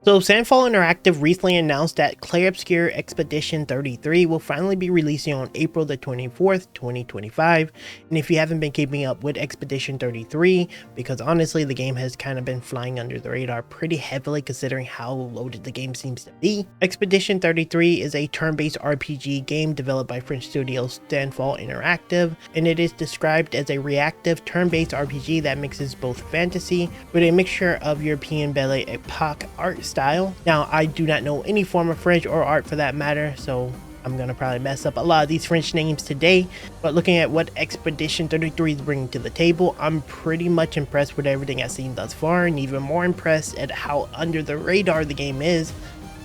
So Sandfall Interactive recently announced that Clair Obscur Expedition 33 will finally be releasing on April the 24th, 2025. And if you haven't been keeping up with Expedition 33, because honestly the game has kind of been flying under the radar pretty heavily considering how loaded the game seems to be. Expedition 33 is a turn-based RPG game developed by French studio Sandfall Interactive, and it is described as a reactive turn-based RPG that mixes both fantasy with a mixture of European Belle Epoque art style. Now, I do not know any form of French or art for that matter, so I'm gonna probably mess up a lot of these French names today, but looking at what Expedition 33 is bringing to the table, I'm pretty much impressed with everything I've seen thus far, and even more impressed at how under the radar the game is,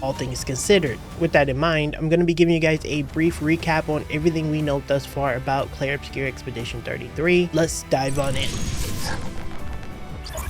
all things considered. With that in mind, I'm going to be giving you guys a brief recap on everything we know thus far about Clair Obscur Expedition 33. Let's dive on in.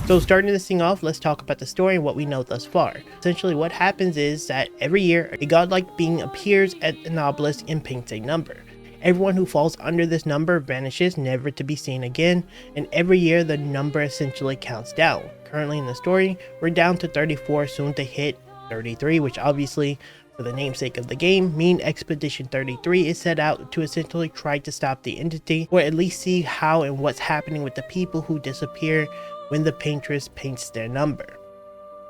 So starting this thing off, let's talk about the story and what we know thus far. Essentially what happens is that every year, a godlike being appears at an obelisk and paints a number. Everyone who falls under this number vanishes, never to be seen again, and every year the number essentially counts down. Currently in the story, we're down to 34, soon to hit 33, which obviously, for the namesake of the game, mean Expedition 33 is set out to essentially try to stop the entity, or at least see how and what's happening with the people who disappear when the paintress paints their number.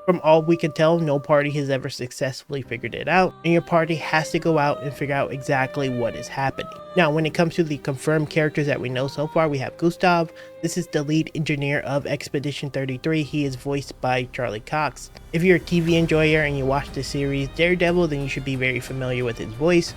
From all we can tell, no party has ever successfully figured it out, and your party has to go out and figure out exactly what is happening. Now, when it comes to the confirmed characters that we know so far, we have Gustav. This is the lead engineer of Expedition 33. He is voiced by Charlie Cox. If you're a TV enjoyer and you watch the series Daredevil, then you should be very familiar with his voice.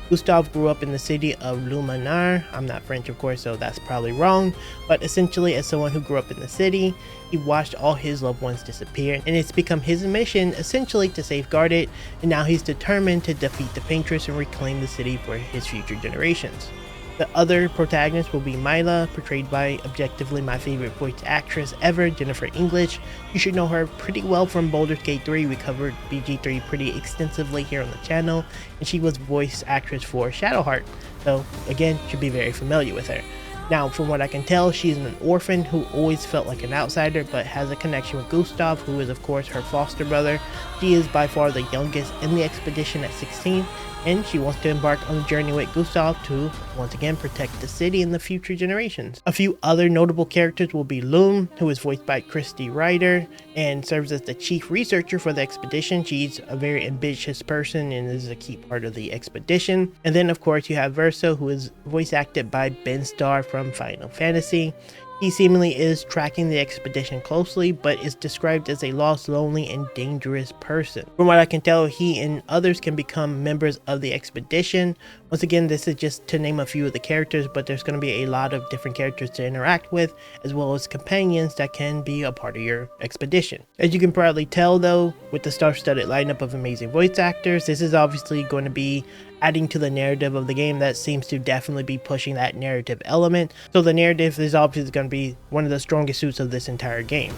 Gustav grew up in the city of Luminar. I'm not French, of course, so that's probably wrong, but essentially as someone who grew up in the city, he watched all his loved ones disappear, and it's become his mission essentially to safeguard it, and now he's determined to defeat the paintress and reclaim the city for his future generations. The other protagonist will be Mila, portrayed by objectively my favorite voice actress ever, Jennifer English. You should know her pretty well from Baldur's Gate 3. We covered BG3 pretty extensively here on the channel, and she was voice actress for Shadowheart, so again, should be very familiar with her. Now, from what I can tell, she's an orphan who always felt like an outsider, but has a connection with Gustav, who is of course her foster brother. She is by far the youngest in the expedition at 16, and she wants to embark on a journey with Gustav to, once again, protect the city and the future generations. A few other notable characters will be Loom, who is voiced by Christy Ryder, and serves as the chief researcher for the expedition. She's a very ambitious person and is a key part of the expedition. And then, of course, you have Versa, who is voice acted by Ben Starr from Final Fantasy. He seemingly is tracking the expedition closely, but is described as a lost, lonely, and dangerous person. From what I can tell, he and others can become members of the expedition. Once again, this is just to name a few of the characters, but there's going to be a lot of different characters to interact with, as well as companions that can be a part of your expedition. As you can probably tell though, with the star-studded lineup of amazing voice actors, this is obviously going to be adding to the narrative of the game that seems to definitely be pushing that narrative element. So the narrative is obviously going to be one of the strongest suits of this entire game.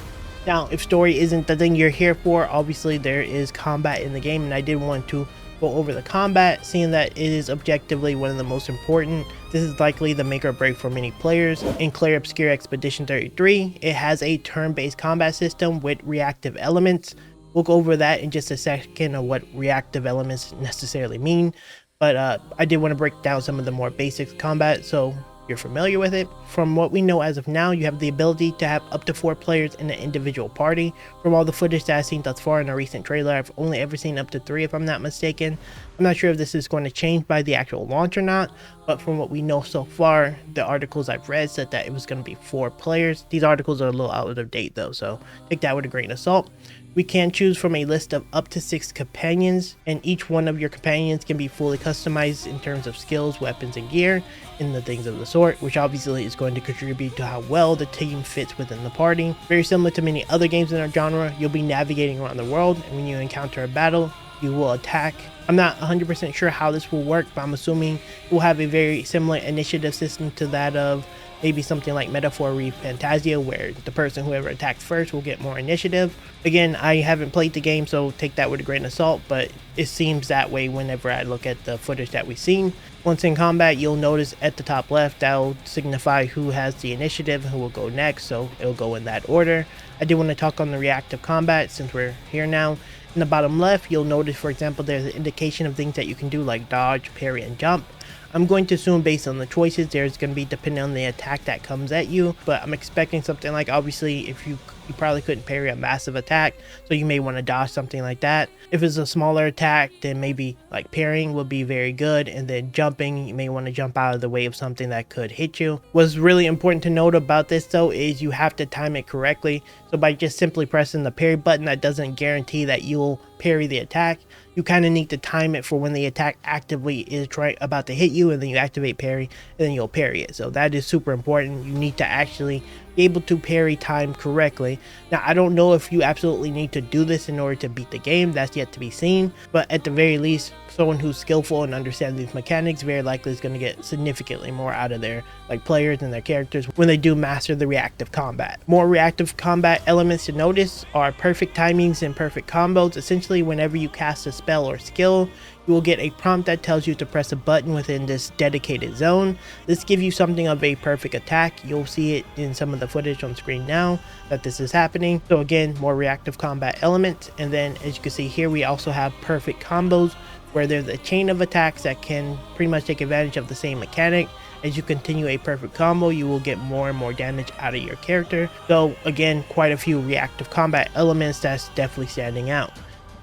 Now, if story isn't the thing you're here for, obviously there is combat in the game, and I did want to go over the combat, seeing that it is objectively one of the most important. This is likely the make or break for many players. In Clair Obscur Expedition 33, it has a turn-based combat system with reactive elements. We'll go over that in just a second of what reactive elements necessarily mean. But I did want to break down some of the more basic combat so you're familiar with it. From what we know as of now, you have the ability to have up to 4 players in an individual party. From all the footage that I've seen thus far in a recent trailer, I've only ever seen up to 3 if I'm not mistaken. I'm not sure if this is going to change by the actual launch or not, but from what we know so far, the articles I've read said that it was going to be 4 players. These articles are a little out of date though, so take that with a grain of salt. We can choose from a list of up to 6 companions, and each one of your companions can be fully customized in terms of skills, weapons, and gear, and the things of the sort, which obviously is going to contribute to how well the team fits within the party. Very similar to many other games in our genre, you'll be navigating around the world, and when you encounter a battle, you will attack. I'm not 100% sure how this will work, but I'm assuming it will have a very similar initiative system to that of maybe something like Metaphor Re Fantasia, where the person whoever attacked first will get more initiative. Again, I haven't played the game, so take that with a grain of salt, but it seems that way whenever I look at the footage that we've seen. Once in combat, you'll notice at the top left, that'll signify who has the initiative and who will go next, so it'll go in that order. I do want to talk on the reactive combat since we're here now, In the bottom left, you'll notice, for example, there's an indication of things that you can do like dodge, parry, and jump. I'm going to assume based on the choices, there's going to be depending on the attack that comes at you, but I'm expecting something like, obviously, if you probably couldn't parry a massive attack, so you may want to dodge something like that. If it's a smaller attack, then maybe like parrying would be very good, and then jumping, you may want to jump out of the way of something that could hit you. What's really important to note about this though is you have to time it correctly, so by just simply pressing the parry button, that doesn't guarantee that you'll parry the attack. You kind of need to time it for when the attack actively is about to hit you, and then you activate parry, and then you'll parry it. So that is super important. You need to actually be able to parry time correctly. Now, I don't know if you absolutely need to do this in order to beat the game. That's yet to be seen. But at the very least, someone who's skillful and understands these mechanics very likely is going to get significantly more out of their players and their characters when they do master the reactive combat. More reactive combat elements to notice are perfect timings and perfect combos. Essentially, whenever you cast a spell or skill, you will get a prompt that tells you to press a button within this dedicated zone. This gives you something of a perfect attack. You'll see it in some of the footage on screen now that this is happening. So again, more reactive combat elements. And then as you can see here, we also have perfect combos where there's a chain of attacks that can pretty much take advantage of the same mechanic. As you continue a perfect combo, you will get more and more damage out of your character. So again, quite a few reactive combat elements that's definitely standing out.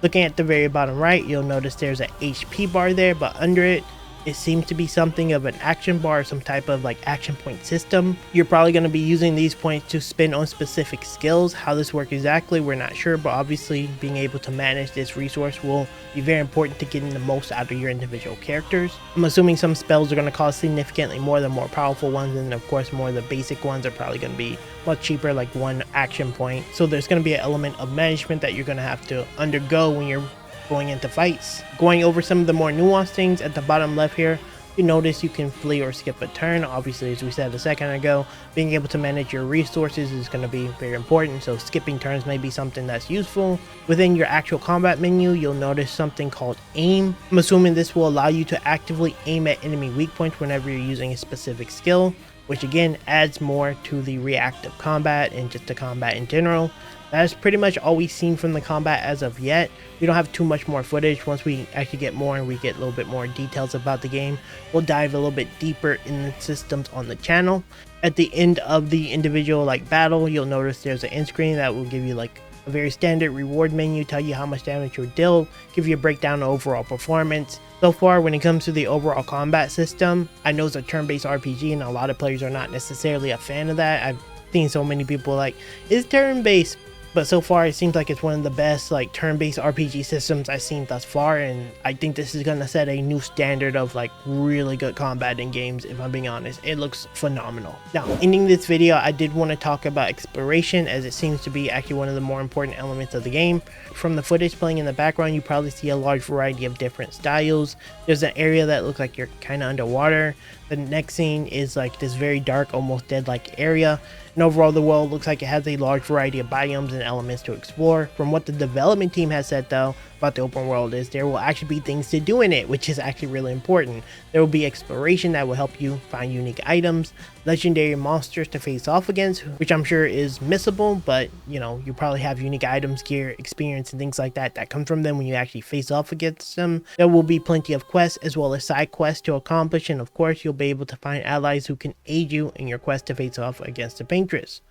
Looking at the very bottom right, you'll notice there's an HP bar there, but under it, it seems to be something of an action bar, some type of action point system. You're probably going to be using these points to spend on specific skills. How this works exactly, we're not sure, but obviously being able to manage this resource will be very important to getting the most out of your individual characters. I'm assuming some spells are going to cost significantly more than more powerful ones, and of course more of the basic ones are probably going to be much cheaper, like one action point. So there's going to be an element of management that you're going to have to undergo when you're going into fights. Going over some of the more nuanced things at the bottom left here, you notice you can flee or skip a turn. Obviously, as we said a second ago, being able to manage your resources is going to be very important, so skipping turns may be something that's useful. Within your actual combat menu, you'll notice something called aim. I'm assuming this will allow you to actively aim at enemy weak points whenever you're using a specific skill, which again adds more to the reactive combat and just the combat in general. That's pretty much all we've seen from the combat as of yet. We don't have too much more footage. Once we actually get more and we get a little bit more details about the game, we'll dive a little bit deeper in the systems on the channel. At the end of the individual battle, you'll notice there's an end screen that will give you a very standard reward menu, tell you how much damage you're dealt, give you a breakdown of overall performance. So far, when it comes to the overall combat system, I know it's a turn-based RPG and a lot of players are not necessarily a fan of that. I've seen so many people it's turn-based. But so far, it seems like it's one of the best turn-based RPG systems I've seen thus far, and I think this is going to set a new standard of really good combat in games, if I'm being honest. It looks phenomenal. Now, ending this video, I did want to talk about exploration, as it seems to be actually one of the more important elements of the game. From the footage playing in the background, you probably see a large variety of different styles. There's an area that looks like you're kind of underwater. The next scene is this very dark, almost dead-like area. And overall, the world looks like it has a large variety of biomes and elements to explore. From what the development team has said though about the open world is there will actually be things to do in it, which is actually really important. There will be exploration that will help you find unique items, legendary monsters to face off against, which I'm sure is missable, but you probably have unique items, gear, experience, and things like that that come from them when you actually face off against them. There will be plenty of quests as well as side quests to accomplish, and of course you'll be able to find allies who can aid you in your quest to face off against the paintress.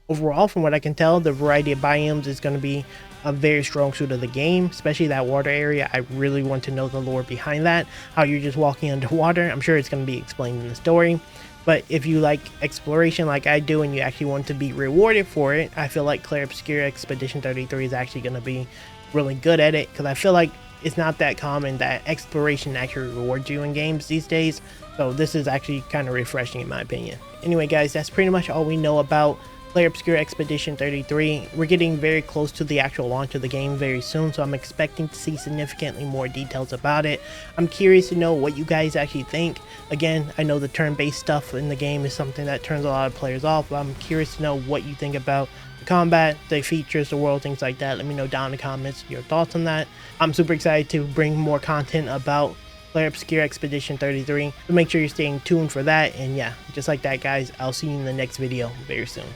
Overall, from what I can tell, the variety of biomes is going to be a very strong suit of the game, especially that water area. I really want to know the lore behind that, how you're just walking underwater. I'm sure it's going to be explained in the story. But if you like exploration like I do and you actually want to be rewarded for it, I feel like Clair Obscur Expedition 33 is actually going to be really good at it, because I feel like it's not that common that exploration actually rewards you in games these days. So this is actually kind of refreshing in my opinion. Anyway guys, that's pretty much all we know about Clair Obscur Expedition 33. We're getting very close to the actual launch of the game very soon, so I'm expecting to see significantly more details about it. I'm curious to know what you guys actually think. Again, I know the turn-based stuff in the game is something that turns a lot of players off, but I'm curious to know what you think about the combat, the features, the world, things like that. Let me know down in the comments your thoughts on that. I'm super excited to bring more content about Clair Obscur Expedition 33, so make sure you're staying tuned for that. And yeah, just like that guys, I'll see you in the next video very soon.